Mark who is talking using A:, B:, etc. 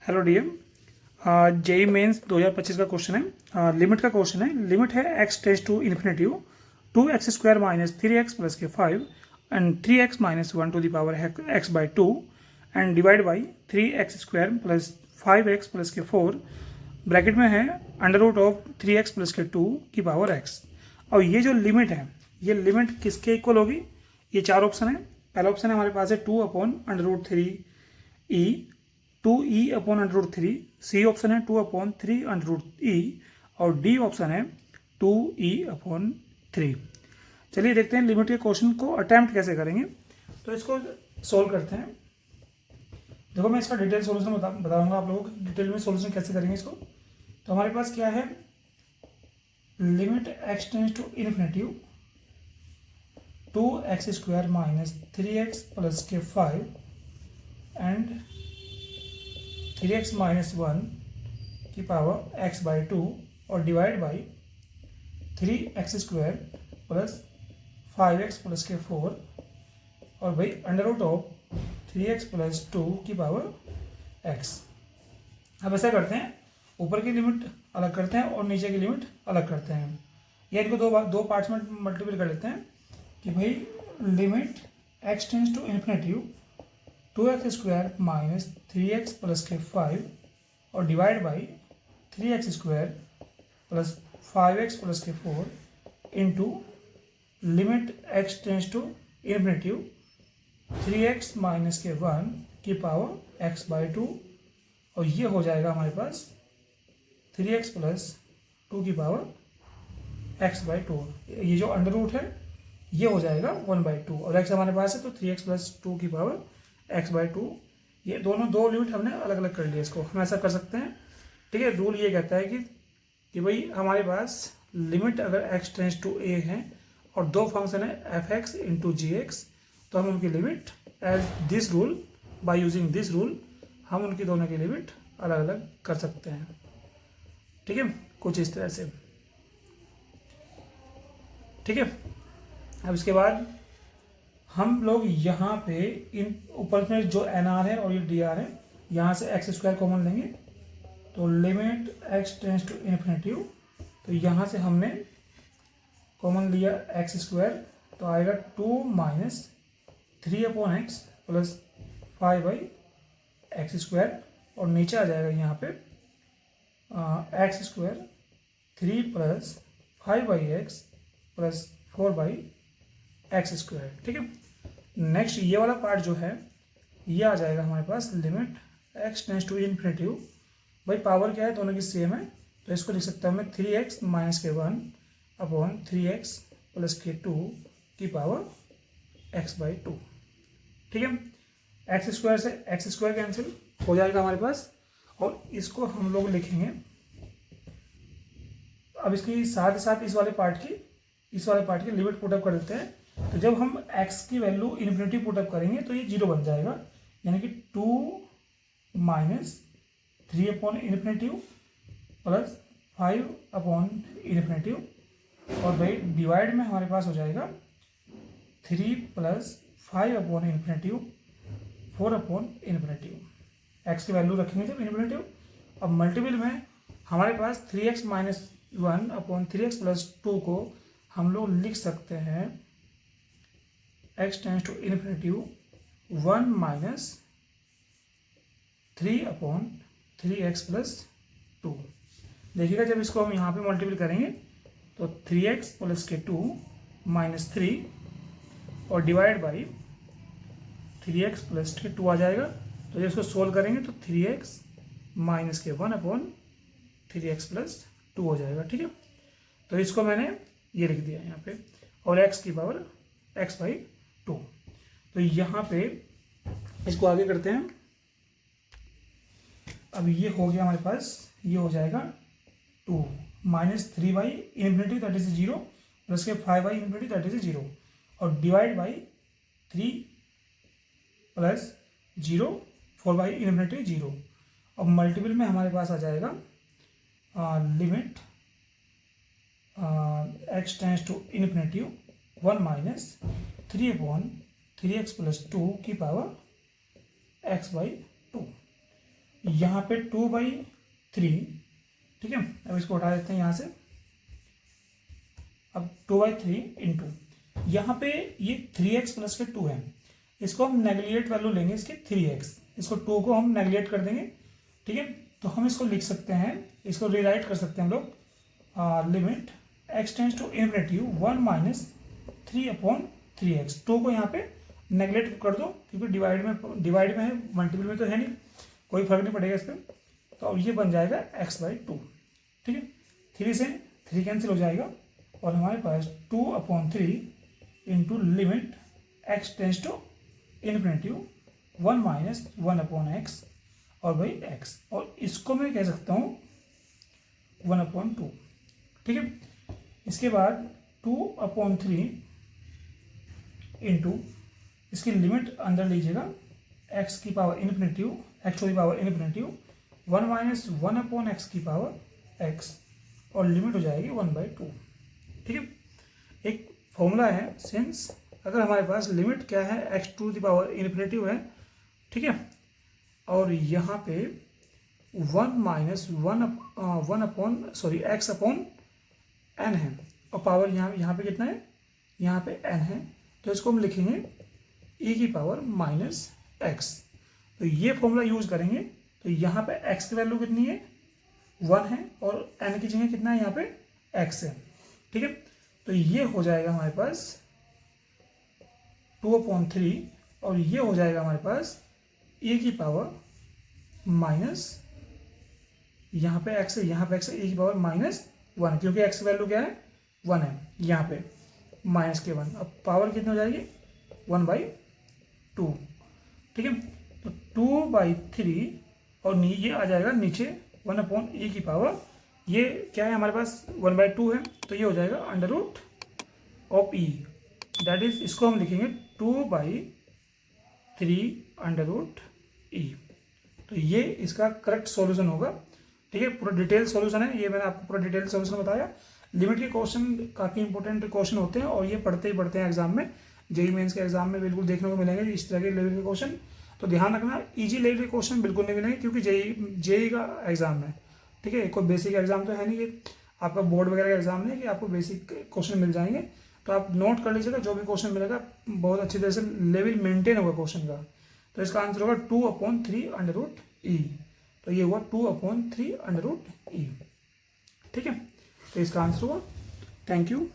A: Hello dear, JEE mains 2025 का question है। Limit का क्वेश्चन है। लिमिट है x tends to infinity 2x² minus 3x plus के 5 and 3x minus 1 to the power x by 2 and divide by 3x² plus 5x plus के 4 bracket में है under root of 3x plus के 2 की power x। और ये जो limit है, ये लिमिट किसके इक्वल होगी? ये चार ऑप्शन है। पहला ऑप्शन है हमारे पास है 2 upon under root 3e, 2e upon under root 3, C option है 2 अपॉन 3 अंडर रूट ई, और डी ऑप्शन है 2e अपॉन 3। चलिए देखते हैं लिमिट के क्वेश्चन को अटैम्प्ट कैसे करेंगे। तो इसको सोल्व करते हैं। देखो मैं इसका डिटेल सॉल्यूशन बताऊंगा आप लोगों को, डिटेल में सॉल्यूशन कैसे करेंगे इसको। तो हमारे पास क्या है, limit x tends to infinity 2x² minus 3x plus के 5 एंड 3x माइनस 1 की पावर x बाई 2 और divide by 3x² plus 5x plus के 4 और भाई under root of 3x plus 2 की पावर x। अब ऐसा करते हैं, ऊपर की लिमिट अलग करते हैं और नीचे की लिमिट अलग करते हैं, या इनको दो पार्ट्स में मल्टीपल कर लेते हैं कि भाई limit x tends to infinity 2x² minus 3x plus के 5 और divide by 3x² plus 5x plus के 4 into limit x tends to infinity 3x minus के 1 की पावर x बाई 2, और ये हो जाएगा हमारे पास 3x प्लस 2 की पावर x बाई 2। ये जो अंडर रूट है ये हो जाएगा 1 बाई 2 और x हमारे पास है तो 3x प्लस 2 की पावर x बाई 2। ये दोनों दो लिमिट हमने अलग अलग कर लिया। इसको हम ऐसा कर सकते हैं, ठीक है। रूल ये कहता है कि भाई हमारे पास लिमिट अगर x टेंस टू a है और दो फंक्शन है f(x) इंटू जी(x), तो हम उनकी limit as this rule, by using this rule हम उनकी दोनों की लिमिट अलग अलग कर सकते हैं, ठीक है, कुछ इस तरह से, ठीक है। अब इसके बाद हम लोग यहाँ पे इन ऊपर में जो nr है और ये dr है, यहाँ से x² कॉमन लेंगे तो limit x tends to infinity, तो यहाँ से हमने कॉमन लिया x² तो आएगा 2 minus 3 upon x plus 5 by x², और नीचे आ जाएगा यहाँ पे x² 3 plus 5 by x plus 4 by x², ठीक है। नेक्स्ट ये वाला पार्ट जो है ये आ जाएगा हमारे पास limit x tends to infinity, भाई पावर क्या है दोनों की सेम है तो इसको लिख सकता हूँ मैं 3x माइनस के 1 अपॉन 3x प्लस के 2 की पावर x बाई 2, ठीक है। x² से x² कैंसिल हो जाएगा हमारे पास, और इसको हम लोग लिखेंगे। अब इसकी साथ ही साथ इस वाले पार्ट की लिमिट पुटअप कर देते हैं। तो जब हम x की वैल्यू इन्फिनिटी पुटअप करेंगे तो ये 0 बन जाएगा, यानी कि 2 minus 3 upon infinity plus 5 upon infinity, और भाई डिवाइड में हमारे पास हो जाएगा 3 plus 5 upon infinity 4 upon infinity. X की वैल्यू रखेंगे जब इन्फिनिटी। अब मल्टीपल में हमारे पास 3x minus 1 upon 3x plus 2 को हम लोग लिख सकते हैं x tends to infinity 1 minus 3 upon 3x plus 2। देखिएगा जब इसको हम यहाँ पे मल्टीपल करेंगे तो 3x प्लस के 2 माइनस 3 और डिवाइड बाई 3x प्लस के 2 आ जाएगा। तो जब इसको सोल्व करेंगे तो 3x माइनस के 1 अपॉन 3x प्लस 2 हो जाएगा, ठीक है। तो इसको मैंने ये लिख दिया यहाँ पे, और x की पावर x बाई 2। तो यहाँ पे इसको आगे करते हैं। अब ये हो गया हमारे पास, ये हो जाएगा 2 minus 3 by infinity that is 0 plus के 5 बाई इन्फिनिटी दैट इज 0 और divide by 3 plus 0 4 by infinity 0। अब मल्टीपल में हमारे पास आ जाएगा limit x tends to infinity 1 minus 3 upon 3x plus 2 की पावर x बाई 2। यहाँ पे 2/3, ठीक है। अब इसको उठा देते हैं यहाँ से। अब 2/3 इंटू यहाँ पे ये 3x प्लस के 2 है, इसको हम नेगलिएट वैल्यू लेंगे इसके 3x, इसको 2 को हम नेगलिएट कर देंगे, ठीक है। तो हम इसको लिख सकते हैं, इसको रिराइट कर सकते हैं हम लोग, limit x tends to infinity 1 minus 3/3x। 2 को यहाँ पे नेगलेक्ट कर दो क्योंकि डिवाइड में है, मल्टीपल में तो है नहीं, कोई फर्क नहीं पड़ेगा इस पर। तो अब ये बन जाएगा x/2, ठीक है। 3 से 3 कैंसिल हो जाएगा और हमारे पास 2/3 into limit x tends to infinity 1 minus 1/x और भाई x, और इसको मैं कह सकता हूँ 1/2, ठीक है। इसके बाद 2/3 इंटू इसकी लिमिट अंदर लीजिएगा x की power infinity, x to the power infinity 1 minus 1/x की पावर x, और लिमिट हो जाएगी 1/2, ठीक है। एक फॉर्मूला है, सिंस अगर हमारे पास लिमिट क्या है x to the power infinity है, ठीक है, और यहाँ पे 1 माइनस x अपॉन n है, और पावर यहाँ पे कितना है, यहाँ पे n है, तो इसको हम लिखेंगे e की पावर माइनस x। तो ये फॉर्मूला यूज करेंगे, तो यहाँ पे x की वैल्यू कितनी है 1 है, और n की जगह कितना है यहाँ पे x है, ठीक है। तो ये हो जाएगा हमारे पास 2/3, और ये हो जाएगा हमारे पास e की पावर माइनस, यहाँ पे x है, यहाँ पे x है, e की पावर माइनस 1, क्योंकि x की वैल्यू क्या है 1 है, यहाँ पे माइनस के 1। अब पावर कितनी हो जाएगी 1/2, ठीक है। तो 2/3 और ये आ जाएगा नीचे 1/e की पावर, ये क्या है हमारे पास 1/2 है, तो ये हो जाएगा under root of e, that is इसको हम लिखेंगे 2/3 अंडर रूट e। तो ये इसका करेक्ट सॉल्यूशन होगा, ठीक है। पूरा डिटेल सॉल्यूशन है ये, मैंने आपको पूरा डिटेल सॉल्यूशन बताया। लिमिट के क्वेश्चन काफ़ी इंपॉर्टेंट क्वेश्चन होते हैं, और ये पढ़ते ही पढ़ते हैं एग्जाम में, जेई मेंस के एग्जाम में बिल्कुल देखने को मिलेंगे इस तरह के लेवल के क्वेश्चन। तो ध्यान रखना, इजी लेवल के क्वेश्चन बिल्कुल नहीं मिलेंगे, क्योंकि जेई का एग्जाम है, ठीक है। कोई बेसिक एग्जाम तो है नहीं, ये आपका बोर्ड वगैरह का एग्जाम नहीं है कि आपको बेसिक क्वेश्चन मिल जाएंगे। तो आप नोट कर लीजिएगा, जो भी क्वेश्चन मिलेगा बहुत अच्छी तरह से लेवल मेंटेन होगा क्वेश्चन का। तो इसका आंसर होगा 2/3 अंडर रूट ई। तो ये हुआ 2/3 अंडर रूट ई, ठीक है। तो इसका आंसर हुआ। Thank you.